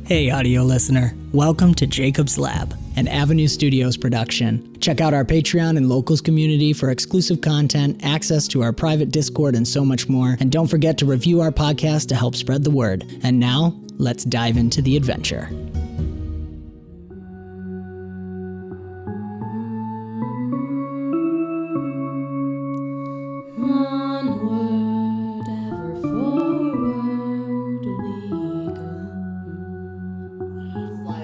Hey audio listener, welcome to Jacob's Lab, an Avenue Studios production. Check out our Patreon and Locals community for exclusive content, access to our private Discord, and so much more. And don't forget to review our podcast to help spread the word. And now, let's dive into the adventure.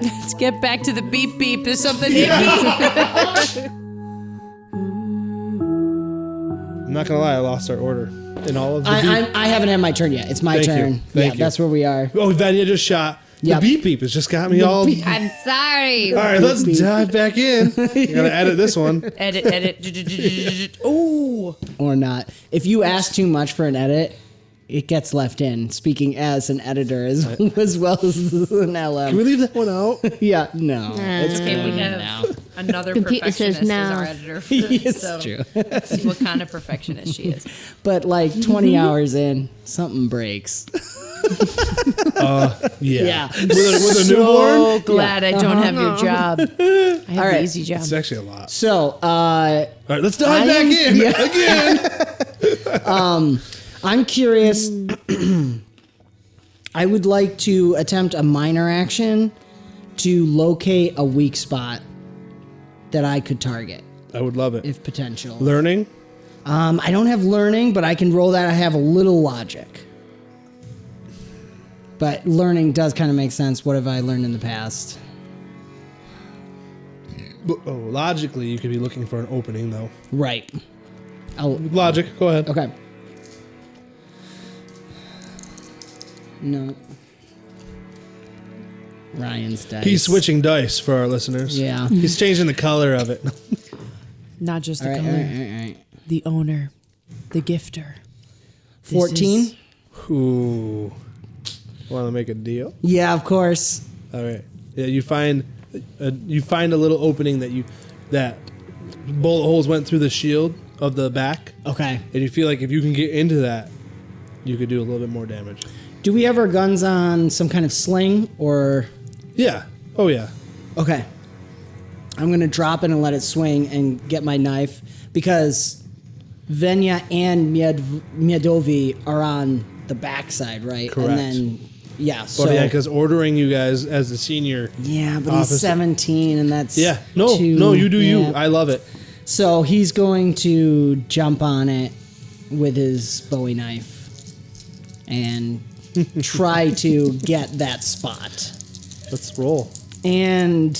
Let's get back to the beep beep. There's something I'm not gonna lie, I lost our order in all of the I haven't had my turn yet. It's my turn. Thank you. That's where we are. Oh, Vanya just shot. Yep. The beep beep has just got me all. I'm sorry. All right, let's dive back in. You gotta edit this one. Edit. Ooh. Or not. If you ask too much for an edit, it gets left in. Speaking as an editor as well as an LM. Can we leave that one out? Yeah, no. It's okay. We have another perfectionist as our editor. It's true. See what kind of perfectionist she is. But like 20 hours in, something breaks. Yeah. Yeah. With a newborn? So glad I don't have your job. I have All right. the easy job. It's actually a lot. So, All right, let's dive back in again. I'm curious. I would like to attempt a minor action to locate a weak spot that I could target, I would love it. if potential. Learning? I don't have learning, but I can roll that. I have a little logic. But learning does kind of make sense. What have I learned in the past? Oh, logically, you could be looking for an opening, though. Right. Logic, go ahead. Okay. No. Ryan's dice. He's switching dice for our listeners. Yeah. He's changing the color of it. Not just the All right, color. all right. The owner. The gifter. 14? Ooh. Want to make a deal? Yeah, of course. All right. Yeah, you find a little opening that bullet holes went through the shield of the back, Okay. and you feel like if you can get into that, you could do a little bit more damage. Do we have our guns on some kind of sling or... Yeah. Oh yeah. Okay. I'm going to drop it and let it swing and get my knife because Venya and Miedovi are on the backside, right? Correct. And then, yeah, so... But yeah, because ordering you guys as the senior. Yeah, but officer. he's 17 and that's... Yeah. No, you do you. I love it. So he's going to jump on it with his Bowie knife and try to get that spot. Let's roll. And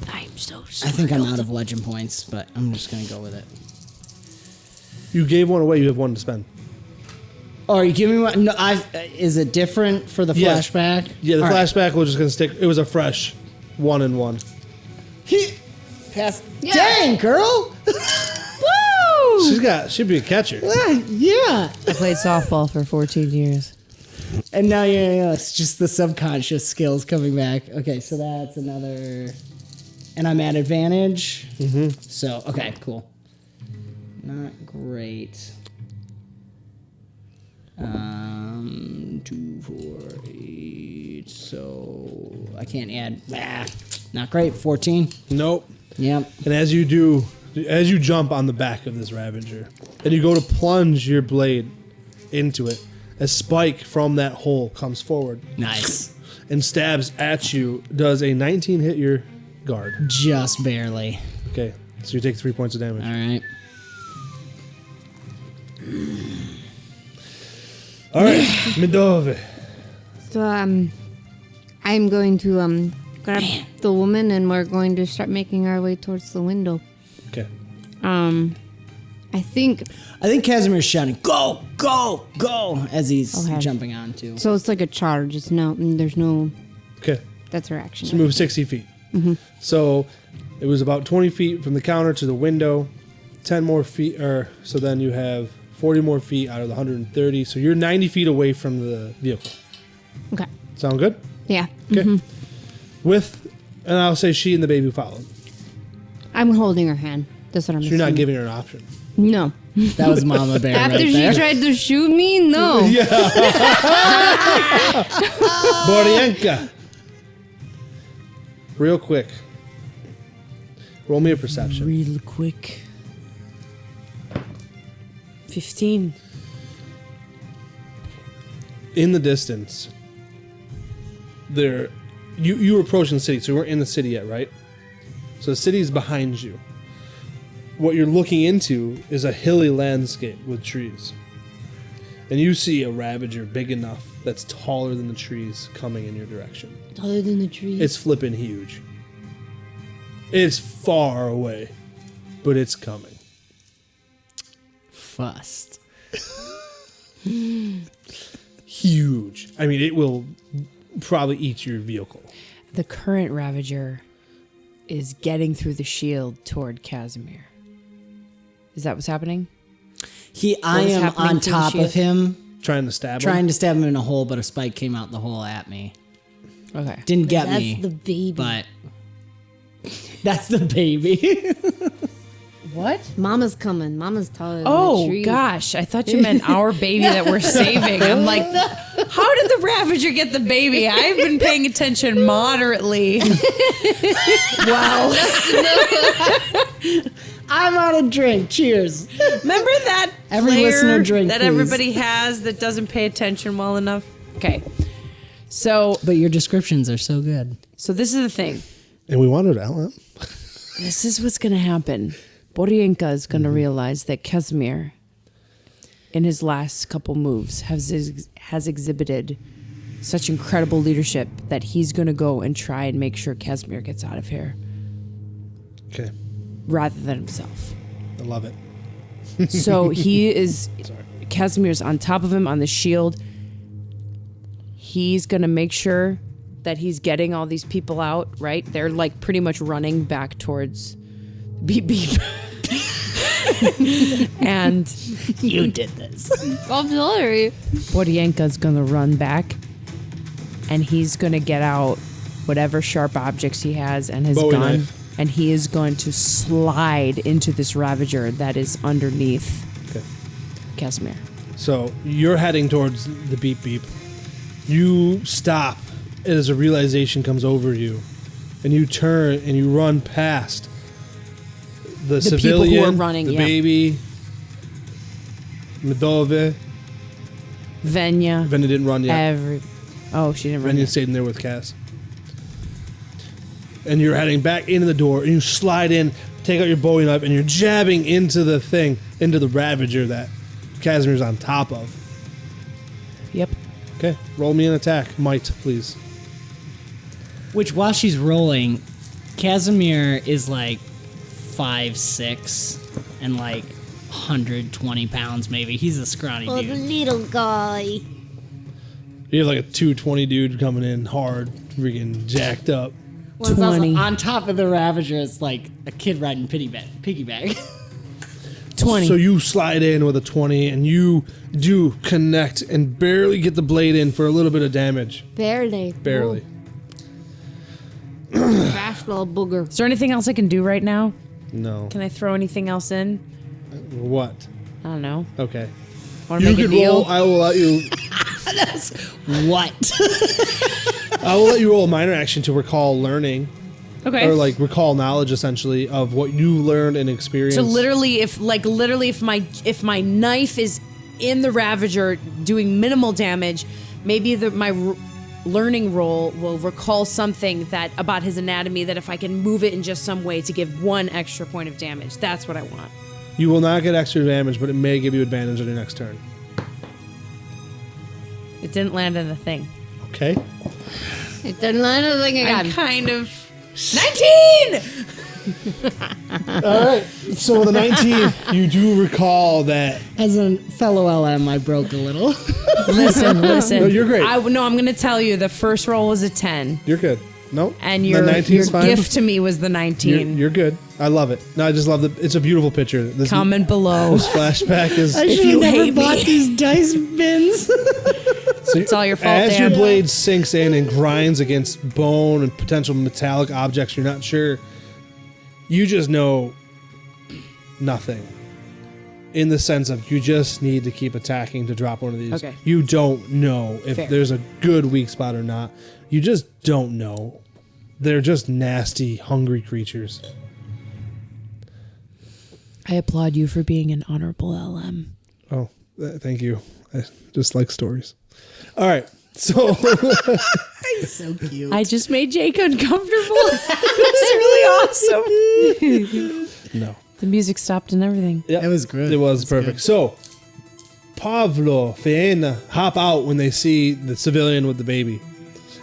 I'm so I sorry. think I'm out of legend points, but I'm just going to go with it. You gave one away. You have one to spend. Oh, are you giving me one? No, is it different for the Yeah. flashback? Yeah, the All right. flashback was just gonna stick. It was a fresh 1-1. Pass. Yeah. Dang, girl! Woo! She'd be a catcher. Yeah. I played softball for 14 years. And now it's just the subconscious skills coming back. Okay, so that's another... And I'm at advantage. Mm-hmm. So, okay, cool. Not great. 2, 4, 8. So I can't add. Not great. 14. Nope. Yep. And as you jump on the back of this Ravager, and you go to plunge your blade into it, a spike from that hole comes forward Nice. and stabs at you. Does a 19 hit your guard? Just barely. Okay, so you take 3 points of damage. All right. All right, Midove. So I'm going to grab the woman and we're going to start making our way towards the window. Okay. I think Kazimir's shouting, "Go, go, go!" as he's Okay. jumping on too. so. It's like a charge. It's no. There's no. Okay. That's her action. So move 60 feet. Mm-hmm. So it was about 20 feet from the counter to the window, 10 more feet, so then you have 40 more feet out of the 130. So you're 90 feet away from the vehicle. Okay. Sound good? Yeah. Okay. And I'll say she and the baby followed. I'm holding her hand. That's what I'm. So you're not assuming. giving her an option. No. That was Mama Bear After right she there. tried to shoot me? No. Borienka. Real quick. Roll me a perception. Real quick. 15. In the distance, you were approaching the city, so you weren't in the city yet, right? So the city is behind you. What you're looking into is a hilly landscape with trees. And you see a Ravager big enough that's taller than the trees coming in your direction. Taller than the trees. It's flipping huge. It's far away, but it's coming. Fussed. Huge. I mean, it will probably eat your vehicle. The current Ravager is getting through the shield toward Kazimir. Is that what's happening? I was am happening on through the top shield? of him, Trying to stab him? trying to stab him in a hole, but a spike came out the hole at me. Okay. Didn't get That's me, the baby. but that's the baby. What? Mama's coming. Mama's taller than the Oh, tree. gosh. I thought you meant our baby that we're saving. I'm like, how did the Ravager get the baby? I've been paying attention moderately. Wow. I'm on a drink. Cheers. Remember that Every player listener drink, that please. everybody has that doesn't pay attention well enough? Okay. So But your descriptions are so good. this is the thing. And we wanted Alan. This is what's going to happen. Borienka is going to realize that Kazimir, in his last couple moves, has exhibited such incredible leadership that he's going to go and try and make sure Kazimir gets out of here Okay. rather than himself. I love it. So Kazimir's on top of him on the shield. He's going to make sure that he's getting all these people out, right? They're like pretty much running back towards beep beep. And You did this. I'm sorry. Borienka's going to run back and he's going to get out whatever sharp objects he has and his Bowie gun. knife. And he is going to slide into this Ravager that is underneath Okay. Kazimir. So you're heading towards the beep beep. You stop as a realization comes over you, and you turn and you run past the people civilian, who are running, the yeah. baby, Medove. Venya. Venya didn't run yet. She didn't run Venya yet. stayed in there with Cass. And you're heading back into the door, and you slide in, take out your Bowie knife, and you're jabbing into the thing, into the Ravager that Kasimir's on top of. Yep. Okay, roll me an attack. Might, please. Which, while she's rolling, Kazimir is like 5'6" and like 120 pounds, maybe. He's a scrawny Oh, the dude. little guy. You have like a 220 dude coming in hard, freaking jacked up. Well, it's also 20. on top of the Ravager, it's like a kid riding piggyback. 20. So you slide in with a 20, and you do connect and barely get the blade in for a little bit of damage. Barely. Barely. Oh, fast little booger. Is there anything else I can do right now? No. Can I throw anything else in? What? I don't know. Okay. Want to You make a could deal? roll. I will let you. What? I will let you roll a minor action to recall learning, Okay. or like recall knowledge, essentially, of what you learned and experienced. So literally, if my knife is in the Ravager doing minimal damage, maybe my learning roll will recall something that about his anatomy that if I can move it in just some way to give 1 extra point of damage. That's what I want. You will not get extra damage, but it may give you advantage on your next turn. It didn't land in the thing. Okay. It doesn't land anything I'm again. kind of 19. All right. So with a 19, you do recall that. As a fellow LM, I broke a little. Listen. No, you're great. I'm going to tell you the first roll was a 10, You're good. Nope. and The your 19 is fine. gift to me was the 19. You're good. I love it. No, I just love it's a beautiful picture. This Comment below. This flashback is. I should you have never hate bought me. these dice bins. So It's all your fault, As Dan. your blade sinks in and grinds against bone and potential metallic objects, you're not sure. You just know nothing in the sense of you just need to keep attacking to drop one of these. Okay. You don't know if Fair. there's a good weak spot or not. You just don't know. They're just nasty, hungry creatures. I applaud you for being an honorable LM. Oh, thank you. I just like stories. All right. So He's so cute. I just made Jake uncomfortable. It was really awesome. no. The music stopped and everything. Yep. It was good. It was It was perfect. good. So Pavlo, Fiena hop out when they see the civilian with the baby,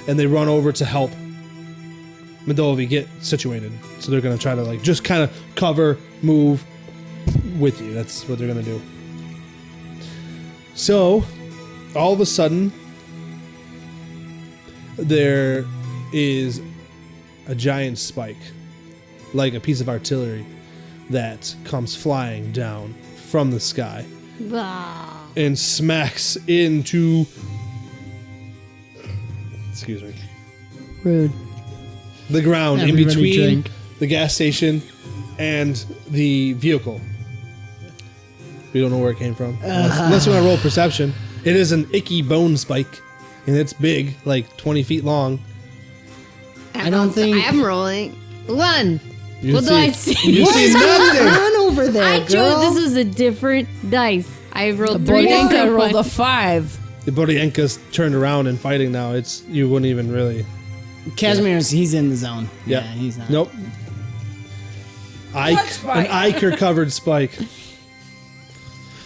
and they run over to help ៌get situated. So they're gonna try to like just kind of cover, move with you. That's what they're gonna do. So all of a sudden, there is a giant spike, like a piece of artillery, that comes flying down from the sky and smacks into, excuse me, Rude. the ground in Everybody between drink. the gas station and the vehicle. We don't know where it came from. Unless you want to roll perception. It is an icky bone spike, and it's big, like 20 feet long. I don't think- I'm rolling. 1. You What do I see? You see nothing. Run over there, I girl. chose. This is a different dice. I rolled 3 Boyanka different rolled a ones. 5. The Bodienka's turned around and fighting now. It's you wouldn't even really. Kazimier's, he's in the zone. Yeah, Yeah, he's not. Nope. An Iker covered spike.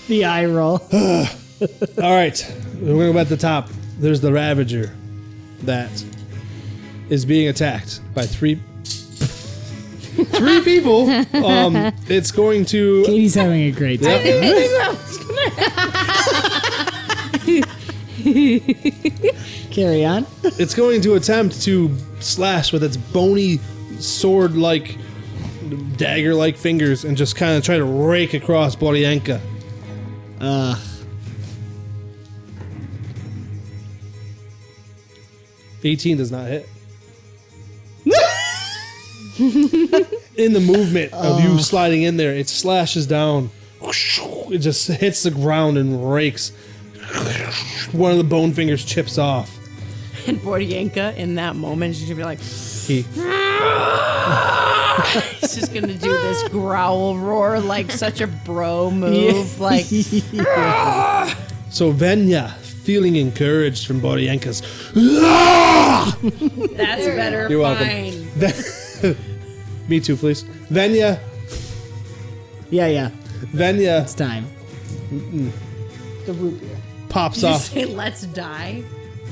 The eye roll. All right, we're gonna go at the top. There's the Ravager that is being attacked by three people. It's going to. Katie's having a great time. Carry on. It's going to attempt to slash with its bony sword-like, dagger-like fingers and just kind of try to rake across Bodienka. Ugh. 18 does not hit. In the movement of you sliding in there, it slashes down. It just hits the ground and rakes. One of the bone fingers chips off. And Boyanka, in that moment, she's gonna be like, He, he's just gonna do this growl roar, like such a bro move. Like, so Venya, feeling encouraged from Bodienka's. that's better. You're welcome. Fine. Me too, please. Venya, Yeah. Venya It's time. The root beer. pops Did you off. say let's die?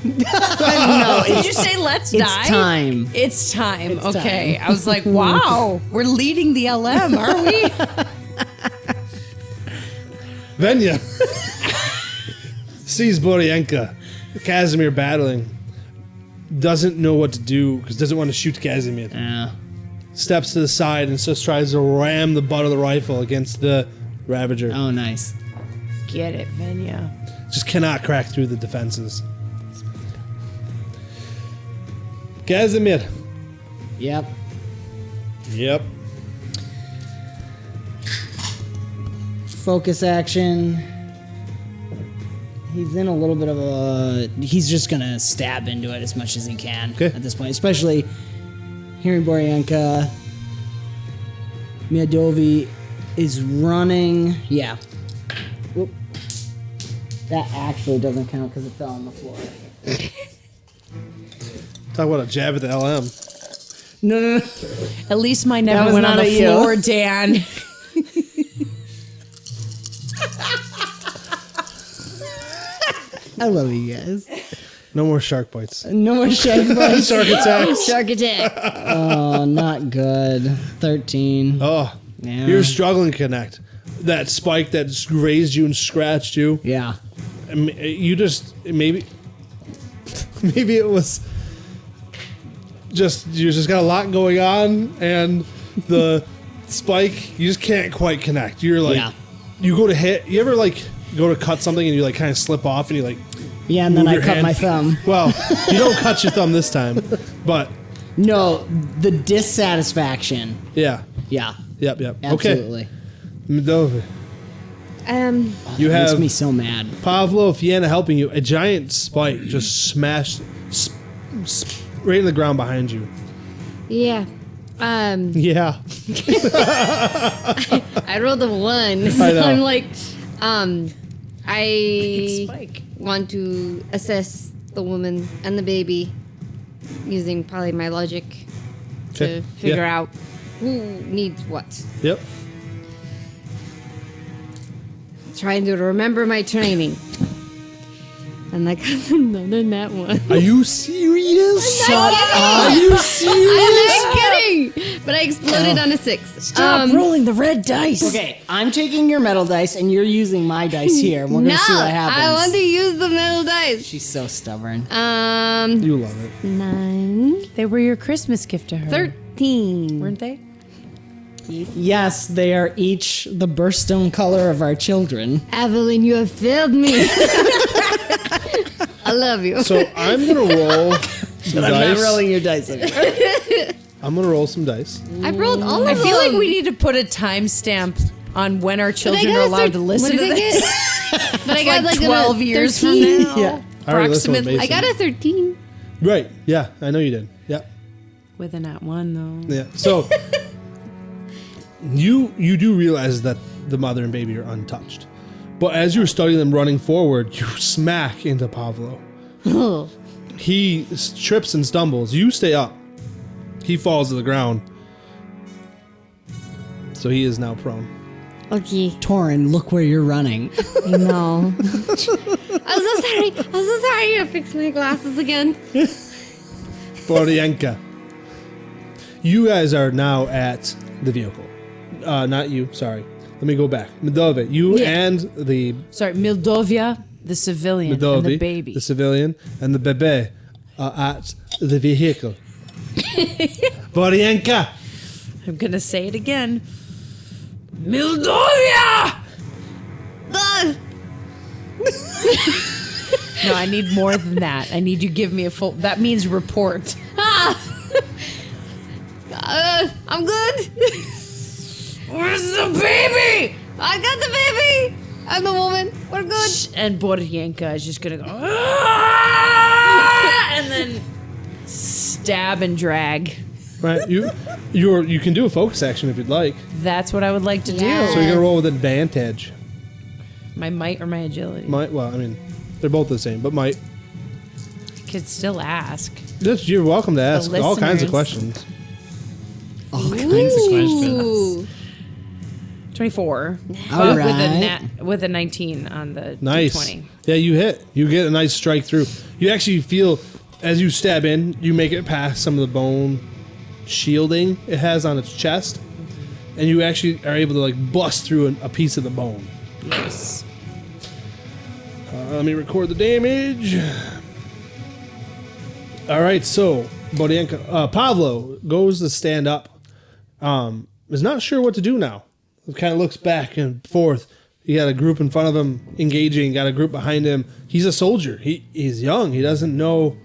No, Did you say let's it's die? time. It's time. It's Okay. time. I was like, wow, we're leading the LM, are we? Venya sees Bodienka, Kazimir battling, doesn't know what to do because doesn't want to shoot Kazimir. Yeah. Steps to the side and just tries to ram the butt of the rifle against the Ravager. Oh, nice. Get it, Venya. Just cannot crack through the defenses. Kazimir. Yep. Yep. Focus action. He's in a little bit of a. He's just gonna stab into it as much as he can Okay. at this point, especially hearing Borianka. ៌is running. Yeah. Whoop. That actually doesn't count because it fell on the floor. Talk about a jab at the LM. No. At least mine That never was went on not the a you. floor, Dan. I love you guys. No more shark bites. No more shark bites. Shark attacks. Shark attack. Oh, not good. 13. Oh, Yeah. you're struggling to connect. That spike that grazed you and scratched you. Yeah. You just maybe it was just you just got a lot going on and the spike you just can't quite connect. You're like Yeah. you go to hit. You ever like go to cut something and you like kind of slip off and you like Yeah, and then move I your cut hand? my thumb. Well, you don't cut your thumb this time, but No, the dissatisfaction. yeah, Yeah, yep. absolutely. Okay, ៌ You Makes have me so mad. Pavlo, Fianna helping you. A giant spike just smashed right in the ground behind you. Yeah. Yeah. I rolled a 1. So I know. I'm like, I Spike. want to assess the woman and the baby using probably my logic Okay. to figure Yeah. out who needs what. Yep. Trying to remember my training. And I got another nat 1. Are you serious? Shut Are up. you serious? I'm not kidding. But I exploded on a 6. Stop rolling the red dice. Okay, I'm taking your metal dice and you're using my dice here. We're gonna see what happens. I want to use the metal dice. She's so stubborn. You love it. 9, They were your Christmas gift to her. 13. Weren't they? Yes, they are each the birthstone color of our children. Evelyn, you have failed me. I love you. So I'm gonna roll some I'm dice. not rolling your dice anymore. I'm gonna roll some dice. I rolled all of I them. feel like we need to put a timestamp on when our children got are a allowed to what listen to did I this. get? But I got like 12 a years from 13. now. Yeah. I already listened with Approximately. Mason. I got a 13. Right. Yeah, I know you did. Yeah. With a nat 1, though. Yeah. So you do realize that the mother and baby are untouched. But as you're studying them running forward, you smack into Pavlo. He trips and stumbles. You stay up. He falls to the ground. So he is now prone. Okay. Torin, look where you're running. I know. I'm so sorry. I'm so sorry. I fixed my glasses again. Borienka. You guys are now at the vehicle. Not you, sorry. Let me go back. Medove, you and the Sorry, Mildovia, the civilian, and the Medovi, baby. the civilian, and the bebe are at the vehicle. Borienka! I'm going to say it again. Mildovia! No, I need more than that. I need you to give me a full... That means report. I'm good. Where's the baby? I got the baby. I'm the woman. We're good. And Borienka is just going to go... "Ah!" and then stab and drag. Right, you can do a focus action if you'd like. That's what I would like to Yeah. So do. you're gonna roll with advantage. My might or my agility? Well, I mean, they're both the same, but might. Could still ask. You're welcome to ask all kinds of listeners. questions. All kinds of questions. Ooh. 24. All But right. with a 19 on the Nice. 20. Yeah, you hit. You get a nice strike through. You actually feel, as you stab in, you make it past some of the bone shielding it has on its chest, and you actually are able to like bust through a piece of the bone. Yes. Let me record the damage. All right, so Borienka, Pavlo goes to stand up. Is not sure what to do now. He kind of looks back and forth. He got a group in front of him engaging, got a group behind him. He's a soldier. He's young. He doesn't know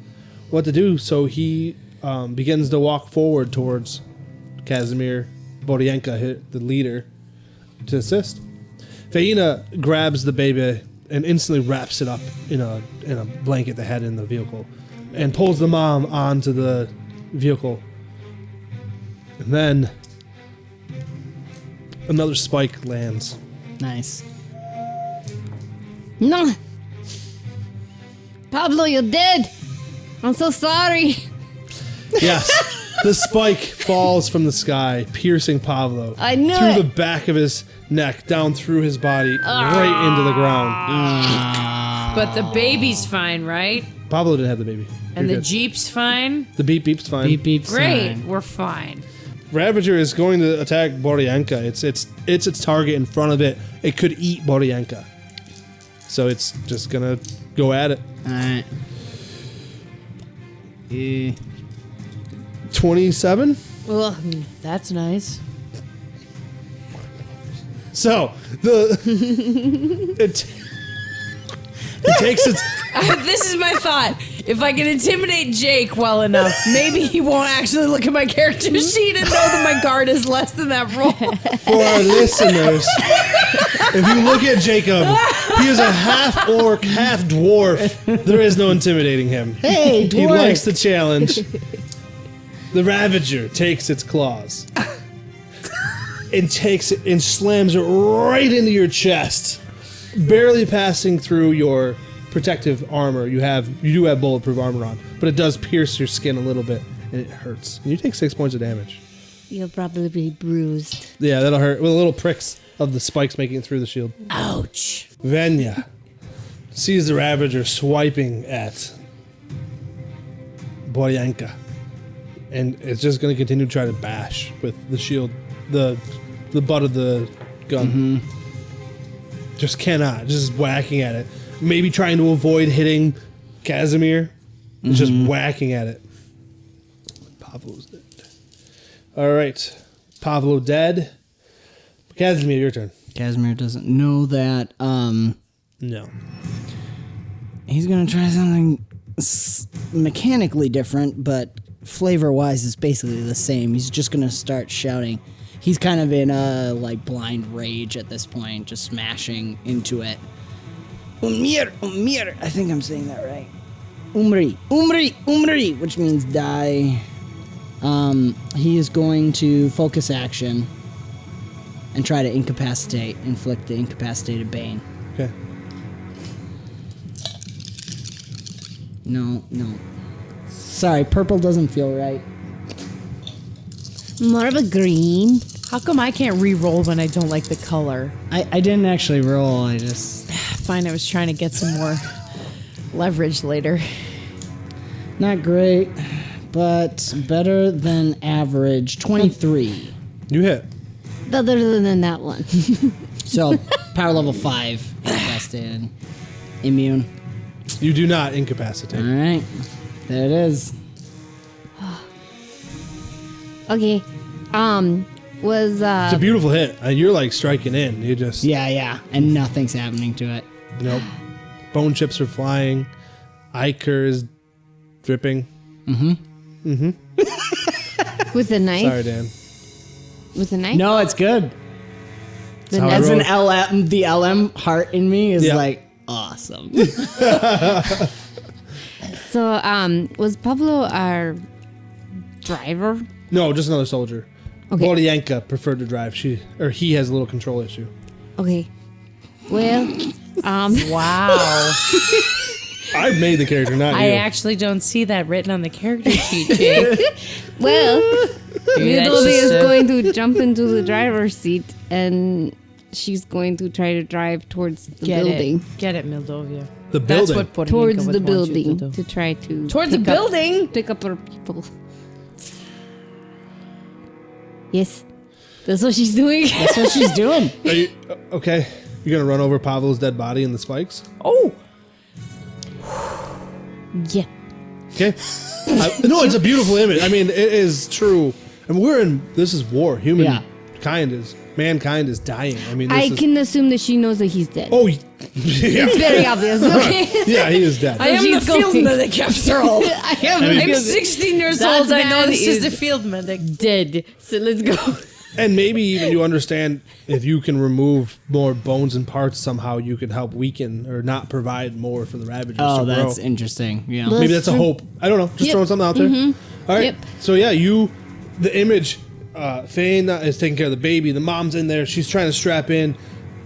what to do, so he begins to walk forward towards Kazimir, Borienka, the leader, to assist. Faina grabs the baby and instantly wraps it up in a blanket they had in the vehicle and pulls the mom onto the vehicle. And then another spike lands. Nice. No. Pablo, you're dead. I'm so sorry. Yes. The spike falls from the sky, piercing Pavlo I knew through it. the back of his neck, down through his body, right into the ground. But the baby's fine, right? Pablo didn't have the baby. And You're the good. Jeep's fine? The beep beep's fine. Beep beep. Great. sign. We're fine. Ravager is going to attack Borienka. It's its target in front of it. It could eat Borienka. So it's just gonna go at it. All right. 27. Ugh. That's nice. So the it takes its This is my thought. If I can intimidate Jake well enough, maybe he won't actually look at my character sheet and know that my guard is less than that roll. for our listeners. If you look at Jacob, he is a half orc, half dwarf. There is no intimidating him. Hey, He dwarf. likes the challenge. The Ravager takes its claws and takes it and slams it right into your chest, barely passing through your protective armor. You do have bulletproof armor on, but it does pierce your skin a little bit, and it hurts. And you take 6 points of damage. You'll probably be bruised. Yeah, that'll hurt. With little pricks of the spikes making it through the shield. Ouch. Venya sees the Ravager swiping at Boryanka, and it's just going to continue to try to bash with the shield, the butt of the gun. Just cannot, just whacking at it. Maybe trying to avoid hitting Kazimir. Just whacking at it. Pavlo's dead. All right, Pavlo dead. Kazimir, your turn. Kazimir doesn't know that. No. He's gonna try something mechanically different, but flavor-wise is basically the same. He's just gonna start shouting. He's kind of in a blind rage at this point, just smashing into it. Umir. I think I'm saying that right. Umri, which means die. He is going to focus action and try to inflict the incapacitated bane. Okay. No. Sorry, purple doesn't feel right. More of a green. How come I can't re-roll when I don't like the color? I didn't actually roll, I just... Fine, I was trying to get some more leverage later. Not great, but better than average. 23. You hit. Other than that one. So, power level 5, incapacitated. Immune. You do not incapacitate. Alright, there it is. Okay. Was It's a beautiful hit. You're striking in. You just Yeah, and nothing's happening to it. nope. Bone chips are flying. Iker is dripping. with a knife? Sorry, Dan. With a knife? No, it's good. The how I As knife? roll. an LM, the LM heart in me is Yeah. awesome. So, was Pablo our driver? No, just another soldier. Okay. Boryanka preferred to drive. He has a little control issue. Okay. Well, Wow. I made the character, not I you. actually don't see that written on the character sheet, Jake. well, Maybe that's Midori just is a- going to jump into the driver's seat and she's going to try to drive towards the building. Get it, Moldovia. The That's building. what Puerto Towards Rico the would want you to building do. to try to Towards the pick up- building? pick up our people. Yes, that's what she's doing. That's what she's doing. Are you okay? You're gonna run over Pavlo's dead body in the spikes. Oh, Yeah. Okay. No, it's a beautiful image. I mean, it is true. And this is war. Mankind is dying. I mean, I this is, can assume that she knows that he's dead. oh, yeah. It's very obvious. Okay. Yeah, he is dead. I am the she's field going- medic after all. I am. I'm 16 years That old. I know man this is is- the field medic. dead. So let's go. And maybe even you understand if you can remove more bones and parts somehow, you can help weaken or not provide more for the Ravagers Oh, to grow. that's interesting. Yeah. Look. Maybe that's a true. hope. I don't know. Just Yep. throwing something out there. All right. Yep. So yeah, the image, Fane is taking care of the baby. The mom's in there. She's trying to strap in.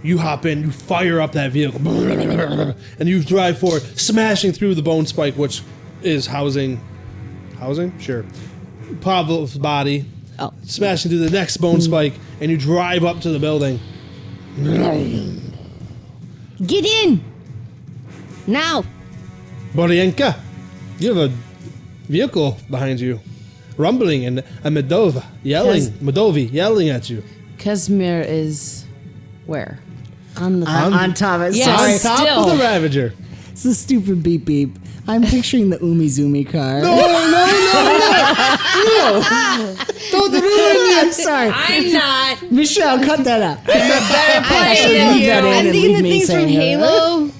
You hop in. You fire up that vehicle, and you drive forward, smashing through the bone spike, which is housing. Sure. Pavlov's body. Oh. Smashing through the next bone spike, and you drive up to the building. Get in now. Boryanka, you have a vehicle behind you, rumbling, and a Moldova yelling at you. Kazimir is where? On the On top of it. Yes. Sorry. On top of the Ravager. It's a stupid beep beep. I'm picturing the Umizoomi car. Don't ruin me. I'm sorry. I'm not. Michelle, cut that out. I leave that in I'm and thinking leave the me things from saying it. Halo.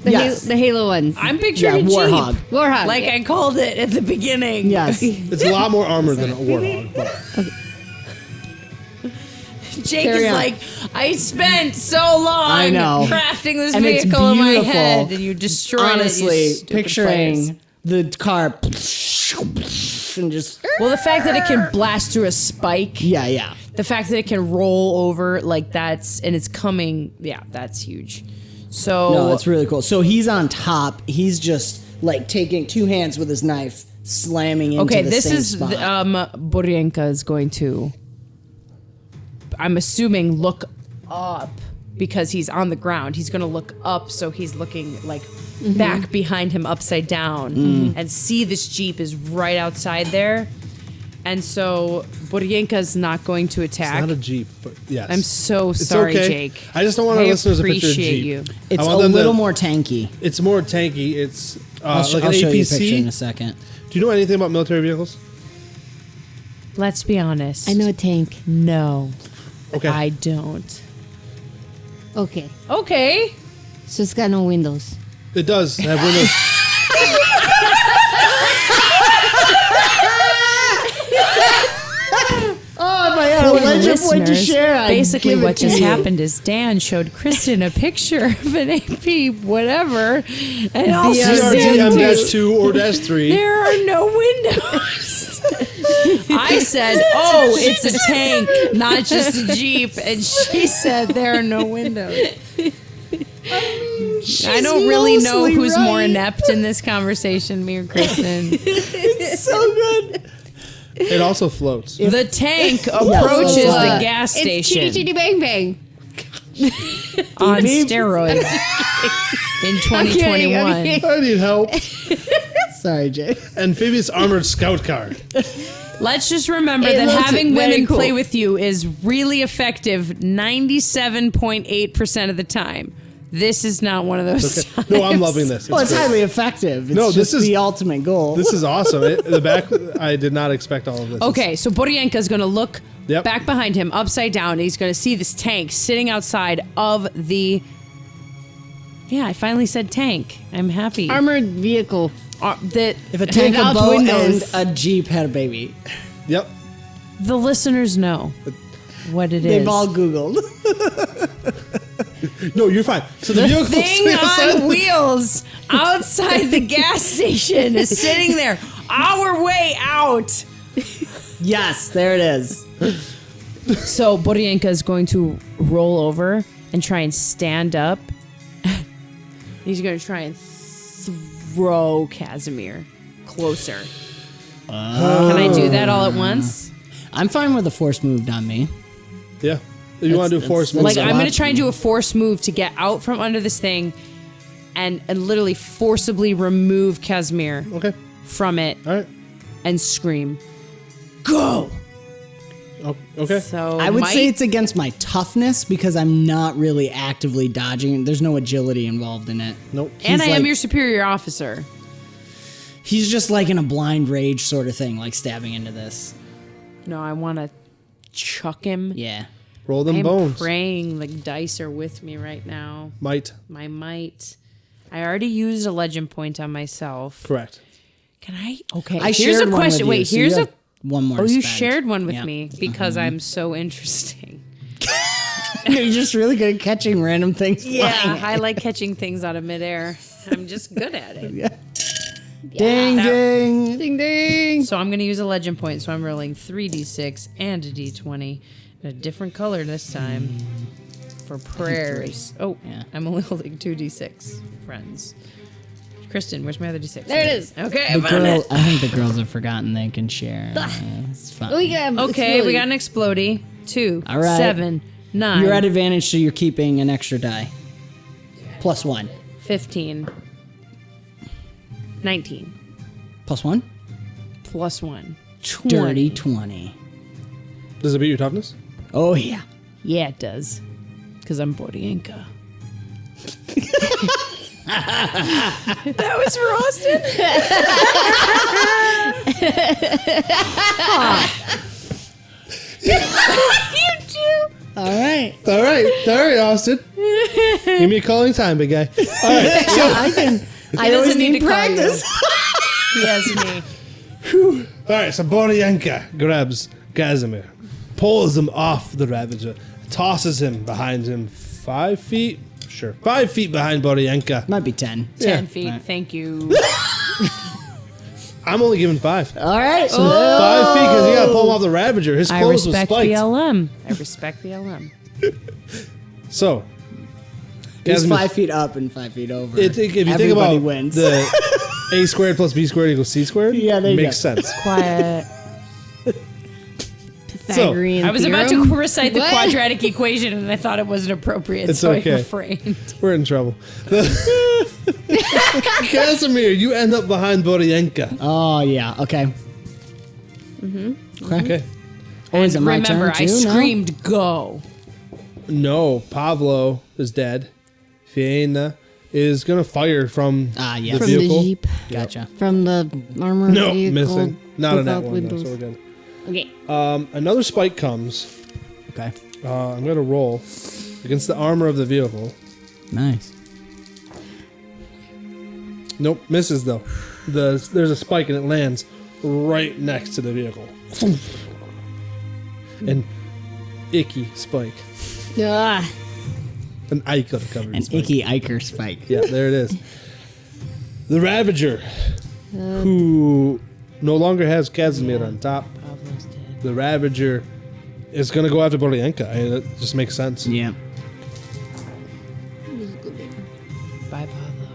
Yes. The Halo ones. I'm picturing a Warhog. Jeep. Warhog. Like I called it at the beginning. Yes. It's a lot more armor than a warthog. But Jake Carry is on. like, I spent so long I know. crafting this And it's vehicle in my beautiful. head, and you destroyed it. Honestly, You stupid picturing players. the car and just Well, the fact that it can blast through a spike, yeah. the fact that it can roll over like that's, and it's coming, yeah, that's huge. So No, it's really cool. So he's on top. He's just like taking two hands with his knife, slamming into okay, the this same is spot. Boryenka is going to, I'm assuming, look up because he's on the ground. He's going to look up, so he's looking like back behind him, upside down, and see this Jeep is right outside there. And so Boryenka's not going to attack. Not a Jeep, but yes. I'm so It's sorry, okay. Jake. I just don't want our I listeners to picture a appreciate Jeep. you. It's I a want them to- little more tanky. It's more tanky. It's I'll like an show you a picture in APC. a second. Do you know anything about military vehicles? Let's be honest. I know a tank. No, Okay. I don't. Okay. Okay. So it's got no windows. It does have windows. Oh my god! For the Legend point to listeners, share. I'd basically give it what to just you. happened is Dan showed Kristen a picture of an AP whatever, and also CRT said, M-2 or -3. there are no windows. I said, oh, it's a tank, not just a Jeep. And she said, there are no windows. I don't really know mostly who's more right. inept in this conversation, me or Kristen. So good. It also floats. The tank approaches it's the like- gas It's station chitty chitty bang bang. on beep. steroids in 2021. I'm I need help. Sorry, Jay. Amphibious armored scout car. Let's just remember It that looks having very women cool. play with you is really effective 97.8% of the time. This is not one of those times. No, I'm loving this. Well, it's great. highly effective. It's No, just this is- the ultimate goal. This is awesome. The back, I did not expect all of this. Okay, so Boryenka's going to look Yep. back behind him, upside down, and he's going to see this tank sitting outside of the... Yeah, I finally said tank. I'm happy. Armored vehicle. if a tank, a Without boat, windows. and a Jeep had a baby, Yep. The listeners know what it is. they've all Googled. No, you're fine. So the, The vehicle thing on wheels outside the gas station is sitting there. Our way out. Yes, there it is. So Boryenka is going to roll over and try and stand up. He's going to try and throw Kazimir closer. Can I do that all at once? I'm fine with the force moved on me. Yeah. If you want to do That's- force that's moves, Like, a I'm going lot. to try and do a force move to get out from under this thing and literally forcibly remove Kazimir okay. from it All right. and scream, go! Oh, okay. So I would might- say it's against my toughness because I'm not really actively dodging. There's no agility involved in it. Nope. and I he's am like- your superior officer. He's just like in a blind rage sort of thing, like stabbing into this. No, I want to chuck him. Yeah. Roll them I'm bones. praying the dice are with me right now. Might. My might. I already used a legend point on myself. Correct. Can I? Okay. I here's shared a one question. with you, Wait, so here's you a. have one more. Oh, to you spend. shared one with Yeah. me because I'm so interesting. You're just really good at catching random things. Yeah, flying. I like catching things out of midair. I'm just good at it. Ding That- ding. Ding ding. So I'm going to use a legend point. So I'm rolling 3d6 and a d20, a different color this time for prayers. Oh, Yeah. I'm only holding 2d6, friends. Kristen, where's my other d6? There it is. Okay, The I found girl, it. I think the girls have forgotten they can share. It's fun. We got Okay, we got an explodey. 2, All right. 7, 9, You're at advantage, so you're keeping an extra die. +1. 15, 19, +1? plus 1, 20. Dirty 20. Does it beat your toughness? Oh, yeah. Yeah, it does. Because I'm Boryenka. That was for Austin. All right. All right, Austin. Give me a call anytime, big guy. All right. So I can. I always doesn't need need to call you. practice. Yes, me. All right. So Boryenka grabs Kazimir, pulls him off the Ravager, tosses him behind him 5 feet. Sure, 5 feet behind 𝑏𝒂𝒎𝒂𝒔. Might be 10. 10 feet. Thank you. I'm only giving 5. All right. 5 feet because you got to pull him off the Ravager. His I clothes was respect spiked. BLM. I respect BLM. So, He's Kazimir- 5 feet up and 5 feet over. if you think Everybody about wins. the a squared plus b squared equals c squared, Yeah, there you makes go. sense. Quiet. Pythagorean I was about theorem? to recite the What? quadratic equation, and I thought it wasn't appropriate, It's so okay. I refrained. We're in trouble. Kazimir, you end up behind 𝑏𝒂𝒎𝒂𝒔. Oh, yeah. Okay. Okay. Or is it my Remember, turn I too? No? screamed, "Go!" No, Pablo is dead. Fiena is gonna fire from yes. the From vehicle. the Jeep. Gotcha. From the armored No, vehicle. missing. Not on that without one, though, windows. so we're good. Okay. Another spike comes. Okay. I'm gonna roll against the armor of the vehicle. Nice. Nope, misses though. There's a spike and it lands right next to the vehicle. An icky spike. Ah. An Ica covered An spike. icky Iker spike. Yeah, there it is. The Ravager, who no longer has Kazimir on top. Pablo's dead. The Ravager is going to go after 𝑏𝒂𝒎𝒂𝒔. It just makes sense. Yeah. Bye, Pablo.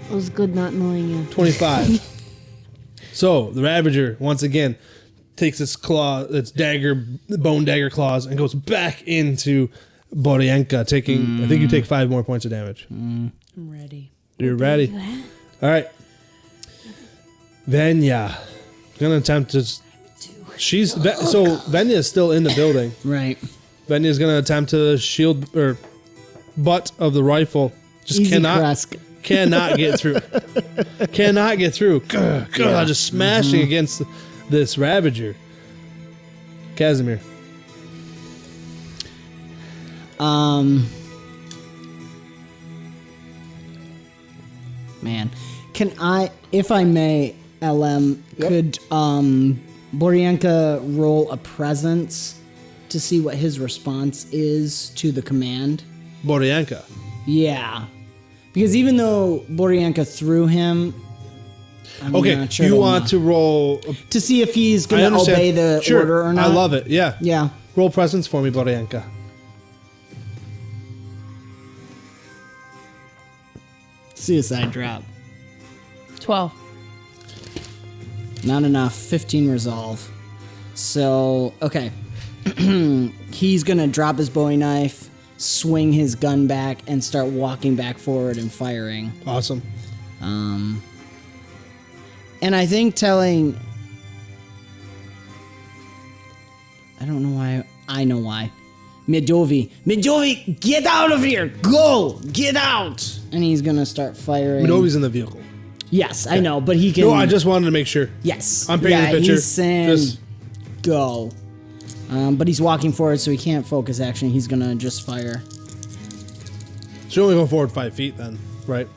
It was good not knowing you. 25. So the Ravager, once again, takes its bone dagger claws, and goes back into 𝑏𝒂𝒎𝒂𝒔, taking, I think you take 5 more points of damage. I'm ready. You're ready. All right. Venya. Gonna attempt to. Venya is still in the building. Right. Venya is gonna attempt to shield or butt of the rifle. Just Easy cannot Kresk. cannot get through. Cannot get through. Just smashing against this Ravager. Kazimir. Man, can I, if I may, LM, Yep. could 𝑏𝒂𝒎𝒂𝒃 roll a presence to see what his response is to the command? 𝑏𝒂𝒎𝒂𝒃. Yeah, because even though 𝑏𝒂𝒎𝒃 threw him, I'm Okay, not sure you to want know. to roll. to see if he's I going to understand. obey the Sure, order or not. I love it. Yeah. Yeah. Roll presence for me, 𝑏𝒂𝒎𝒂𝒃. Suicide drop. 12. Not enough. 15 resolve. So, okay. He's going to drop his Bowie knife, swing his gun back, and start walking back forward and firing. Awesome. And I think telling... I don't know why. I know why. 𝒔𝒑𝒏𝒄𝒂, get out of here! Go! Get out! And he's going to start firing. Minovi's in the vehicle. Yes, I know, but he can... No, I just wanted to make sure. Yes. I'm painting the picture. He's saying Just- go. But he's walking forward, so he can't focus action. He's going to just fire. So you're only going forward 5 feet then, right?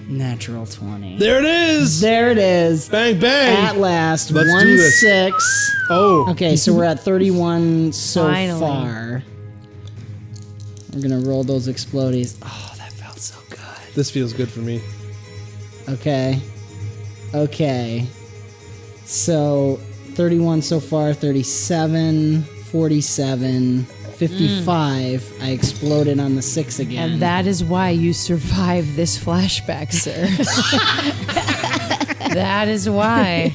Natural 20. There it is! There it is. Bang, bang! At last. Let's do this. 1-6. Oh. Okay, so we're at 31 so Finally. far. We're going to roll those explodies. Oh, that felt so good. This feels good for me. Okay. Okay. So 31 so far, 37, 47, 55. I exploded on the 6 again. And that is why you survived this flashback, sir. That is why.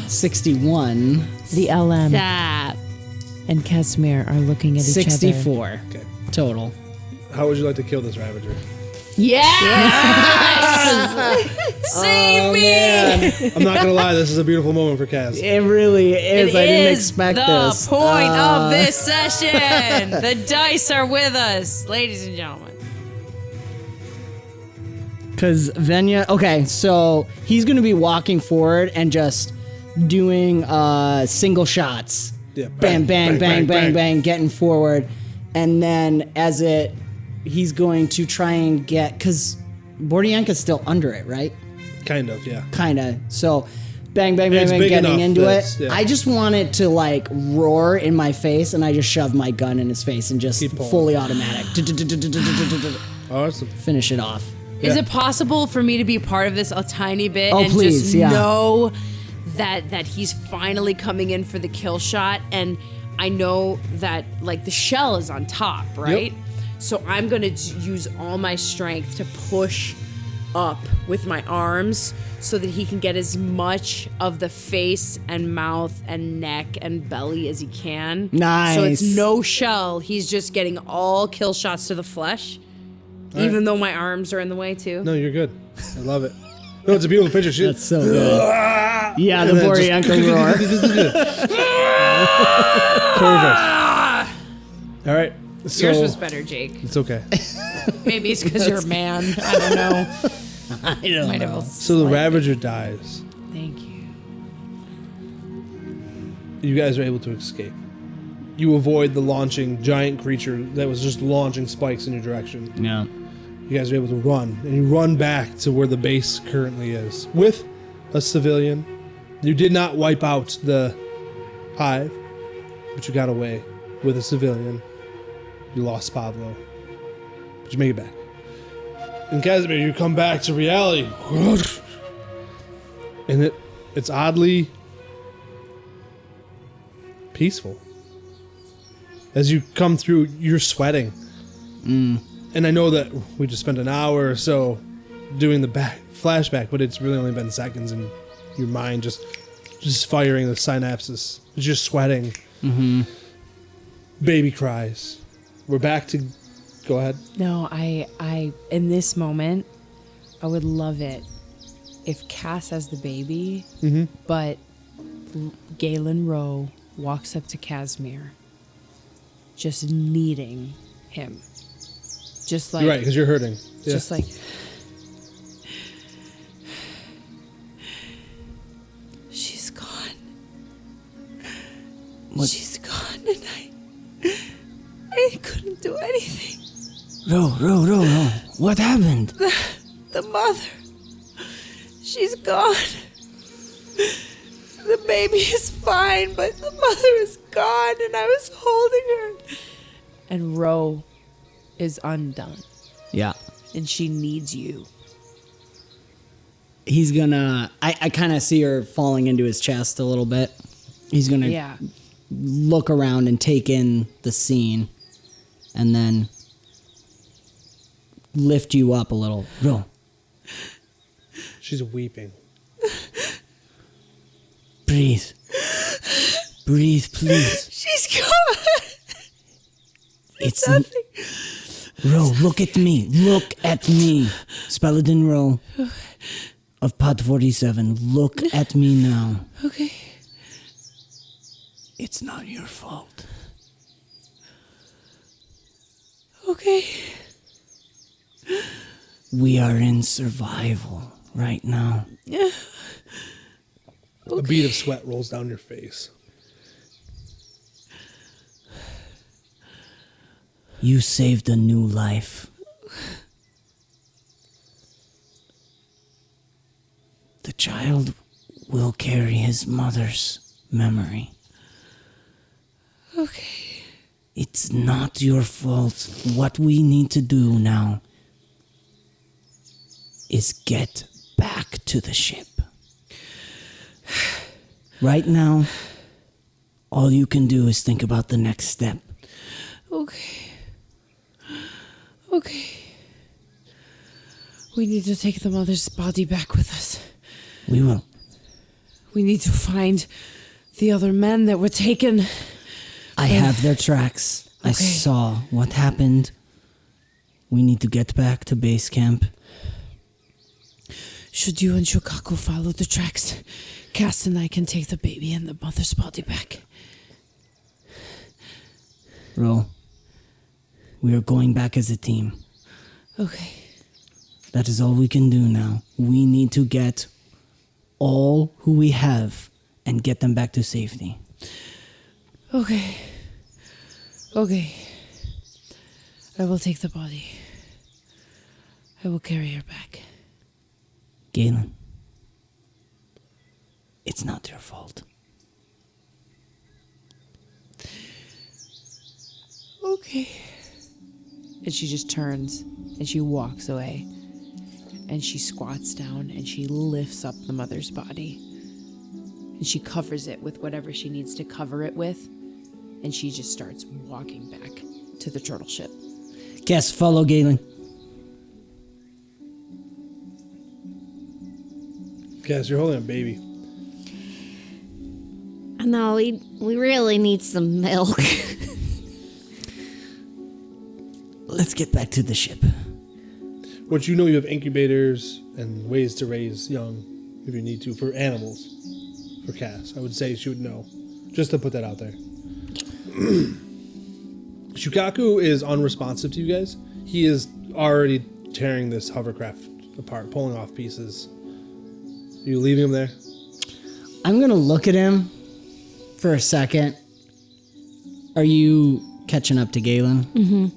61, The LM Stop. and Kazimir are looking at each other. 64 Okay. total. How would you like to kill this Ravager? Yes! Save me! I'm not gonna lie, this is a beautiful moment for Kaz. It really is. I didn't expect the this. point of this session. The dice are with us, ladies and gentlemen. Because Venya, okay, so he's going to be walking forward and just doing single shots. Yeah, Bang, bang, bang, bang, bang, getting forward. And then he's going to try and get, because 𝑏𝒂𝒎𝒃's still under it, right? Kind of, yeah. Kind of. So, bang, bang, bang, It's bang, big getting enough into that- it. yeah. I just want it to like roar in my face, and I just shove my gun in his face and just Keep pulling. fully automatic. Awesome. Finish it off. Is Yeah. it possible for me to be part of this a tiny bit Oh, and please, just yeah. know that he's finally coming in for the kill shot? And I know that like the shell is on top, right? So I'm gonna use all my strength to push up with my arms so that he can get as much of the face and mouth and neck and belly as he can. Nice. So it's no shell. He's just getting all kill shots to the flesh. Even though my arms are in the way too. No, you're good. I love it. No, it's a beautiful picture. She, That's so good. Yeah, the and then Boryanka roar. Perfect. All right. So, Yours was better, Jake. It's okay. Maybe it's because you're a man. I don't know. I don't Might know. have a So the slight- Ravager dies. Thank you. You guys are able to escape. You avoid the launching giant creature that was just launching spikes in your direction. Yeah. You guys are able to run, and you run back to where the base currently is with a civilian. You did not wipe out the hive, but you got away with a civilian. You lost Pablo, but you make it back. And Kazimir, you come back to reality, and it's oddly peaceful. As you come through, you're sweating. And I know that we just spent an hour or so doing the flashback, but it's really only been seconds, and your mind just firing the synapses. It's just sweating. Baby cries. We're back to. Go ahead. No, I in this moment, I would love it if Cass has the baby, but Galen Rowe walks up to Kazimir, just needing him. Just like You're right, because you're hurting. Yeah. just like she's gone. She's gone, and I couldn't do anything. Ro. What happened? The mother, she's gone. The baby is fine, but the mother is gone, and I was holding her. And Ro is undone, Yeah. and she needs you. He's gonna. I kind of see her falling into his chest a little bit. He's gonna Yeah. look around and take in the scene, and then lift you up a little. Ro. She's weeping. Breathe. Breathe, please. She's gone. It's Nothing. Ro, look at me. Look at me. Spaladin Ro of Pod 47. Look at me now. Okay. It's not your fault. Okay. We are in survival right now. Yeah. A bead of sweat rolls down your face. You saved a new life. The child will carry his mother's memory. Okay. It's not your fault. What we need to do now is get back to the ship. Right now, all you can do is think about the next step. Okay. Okay. We need to take the mother's body back with us. We will. We need to find the other men that were taken. I have their tracks. I Okay. saw what happened. We need to get back to base camp. Should you and Shokaku follow the tracks, Cass and I can take the baby and the mother's body back. Ro, we are going back as a team. Okay. That is all we can do now. We need to get all who we have and get them back to safety. Okay. Okay. I will take the body. I will carry her back. Galen, It's not your fault. Okay. And she just turns and she walks away. And she squats down and she lifts up the mother's body. And she covers it with whatever she needs to cover it with. And she just starts walking back to the turtle ship. Cass, follow Galen. Cass, you're holding a baby. No, we really need some milk. Let's get back to the ship. Once you know you have incubators and ways to raise young, if you need to, for animals, for Cass, I would say she would know. Just to put that out there. Shukaku is unresponsive to you guys. He is already tearing this hovercraft apart, pulling off pieces. Are you leaving him there? I'm going to look at him for a second. Are you catching up to Galen? Mm-hmm.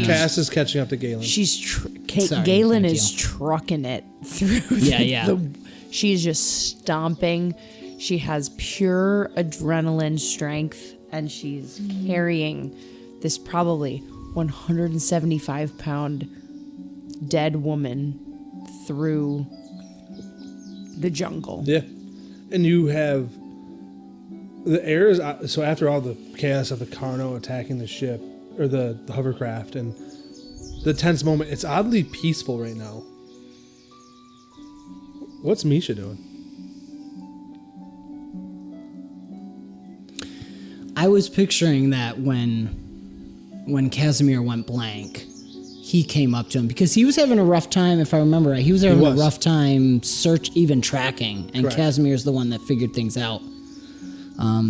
Cass is catching up to Galen. Sorry, Galen thank is you. trucking it through. Yeah. She's just stomping. She has pure adrenaline strength, and she's carrying this probably 175-pound dead woman through the jungle. Yeah. And you have the air is so after all the chaos of the Carno attacking the ship or the hovercraft and the tense moment, it's oddly peaceful right now. What's Misha doing? I was picturing that when Kazimir went blank, he came up to him because he was having a rough time, if I remember right. He was having a rough time even tracking, and Correct. Kazimir's the one that figured things out.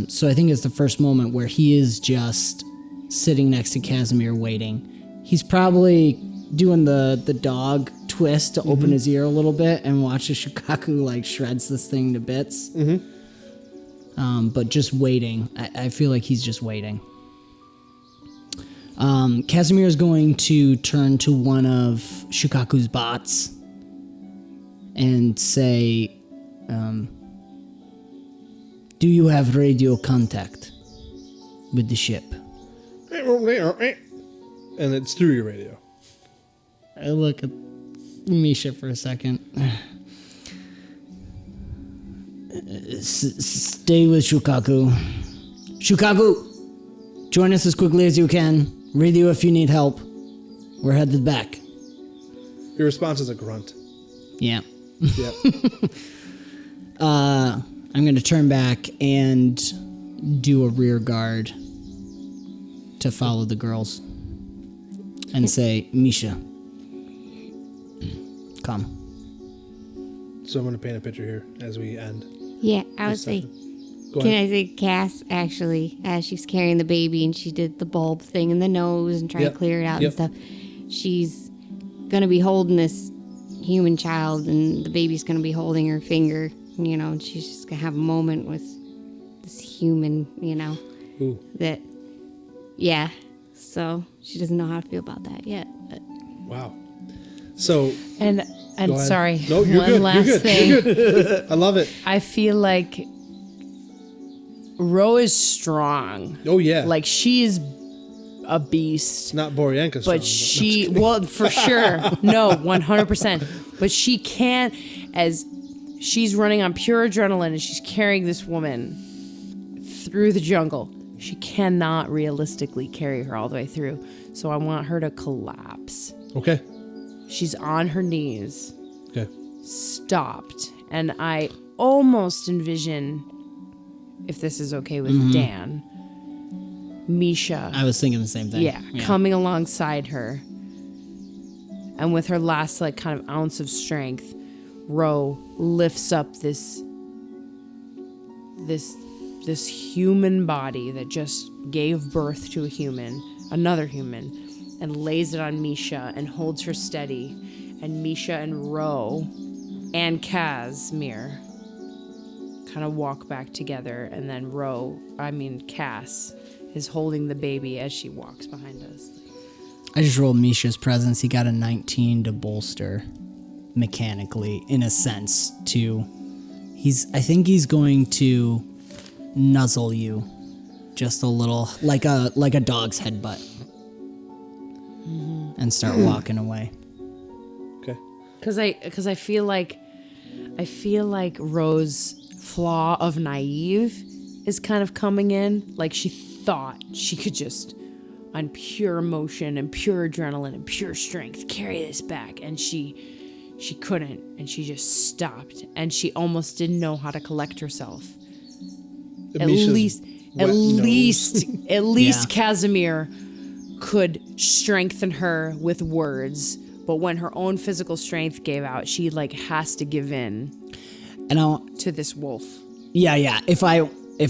So I think it's the first moment where he is just sitting next to Kazimir waiting. He's probably doing the dog twist to open his ear a little bit and watch as Shukaku like shreds this thing to bits. But just waiting. I feel like he's just waiting. Kazimir is going to turn to one of Shukaku's bots and say, do you have radio contact with the ship? And it's through your radio. I look at Misha for a second. Stay with Shukaku. Shukaku, join us as quickly as you can. Radio if you need help. We're headed back. Your response is a grunt. Yeah. Yep. I'm going to turn back and do a rear guard to follow the girls and say, Misha, come. So I'm going to paint a picture here as we end. Yeah, I would say. Go Can ahead. I say Cass, actually, as she's carrying the baby and she did the bulb thing in the nose and trying Yep. to clear it out Yep. and stuff, she's going to be holding this human child and the baby's going to be holding her finger, you know, and she's just going to have a moment with this human, you know, Ooh. that, yeah. So she doesn't know how to feel about that yet. But Wow. So And go ahead. sorry, No, you're one good. last You're good. thing. You're good. I love it. I feel like Ro is strong. Oh yeah. Like she's a beast. not Boryanka strong, But she, well, for sure. No, 100%. But she can't, as she's running on pure adrenaline and she's carrying this woman through the jungle, she cannot realistically carry her all the way through. So I want her to collapse. Okay. She's on her knees, Okay. stopped. And I almost envision, if this is okay with Dan, Misha. I was thinking the same thing. Yeah, coming alongside her. And with her last like kind of ounce of strength, Ro lifts up this human body that just gave birth to a human, another human, and lays it on Misha and holds her steady. And Misha and Ro and Kazimir kind of walk back together, and then Cass is holding the baby as she walks behind us. I just rolled Misha's presence. He got a 19 to bolster mechanically, in a sense, to I think he's going to nuzzle you just a little, like a dog's headbutt, and start walking away. Okay. Because I feel like Rose's flaw of naive is kind of coming in. Like she thought she could just, on pure emotion and pure adrenaline and pure strength, carry this back, and she couldn't, and she just stopped, and she almost didn't know how to collect herself. At least Kazimir could strengthen her with words, but when her own physical strength gave out, she like has to give in to this wolf. Yeah. If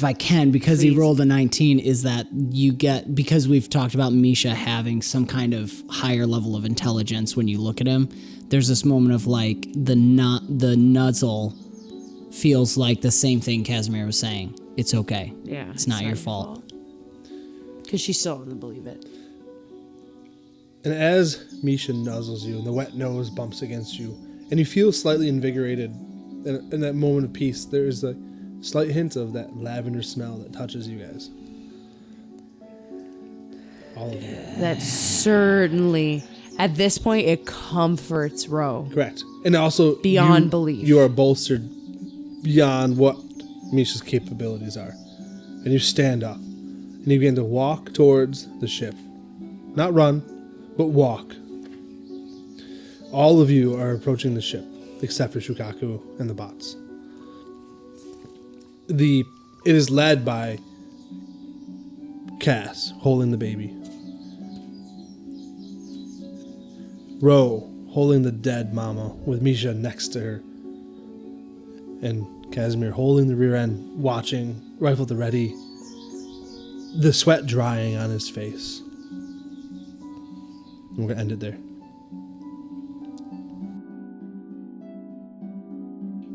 I can, because Please. he rolled a 19, is that you get, because we've talked about Misha having some kind of higher level of intelligence when you look at him, there's this moment of like the nuzzle feels like the same thing Kazimir was saying. It's okay. Yeah. It's not your fault. Because she still doesn't believe it. And as Misha nuzzles you and the wet nose bumps against you, and you feel slightly invigorated, in that moment of peace, there is a slight hint of that lavender smell that touches you guys. All of you. That certainly, at this point, it comforts Ro. Correct. And also, Beyond belief. You are bolstered beyond what Misha's capabilities are. And you stand up, and you begin to walk towards the ship. Not run, but walk. All of you are approaching the ship, except for Shukaku and the bots. It is led by Cass holding the baby, Ro holding the dead mama with Misha next to her, and Kazimir holding the rear end, watching, rifle at the ready, the sweat drying on his face. And we're going to end it there.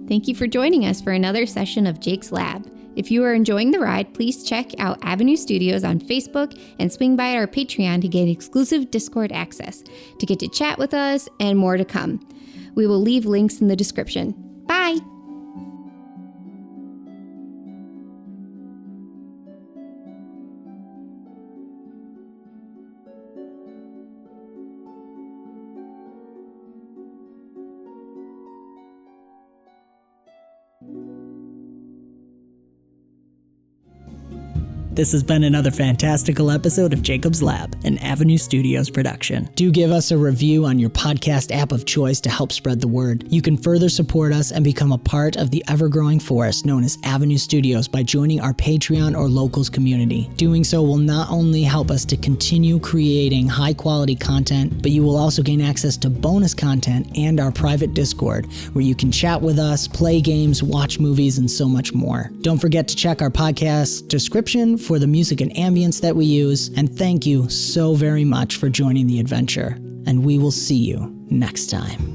Thank you for joining us for another session of Jake's Lab. If you are enjoying the ride, please check out Avenue Studios on Facebook and swing by our Patreon to get exclusive Discord access, to get to chat with us, and more to come. We will leave links in the description. Bye! This has been another fantastical episode of Jacob's Lab, an Avenue Studios production. Do give us a review on your podcast app of choice to help spread the word. You can further support us and become a part of the ever-growing forest known as Avenue Studios by joining our Patreon or Locals community. Doing so will not only help us to continue creating high-quality content, but you will also gain access to bonus content and our private Discord, where you can chat with us, play games, watch movies, and so much more. Don't forget to check our podcast description for the music and ambience that we use, and thank you so very much for joining the adventure, and we will see you next time.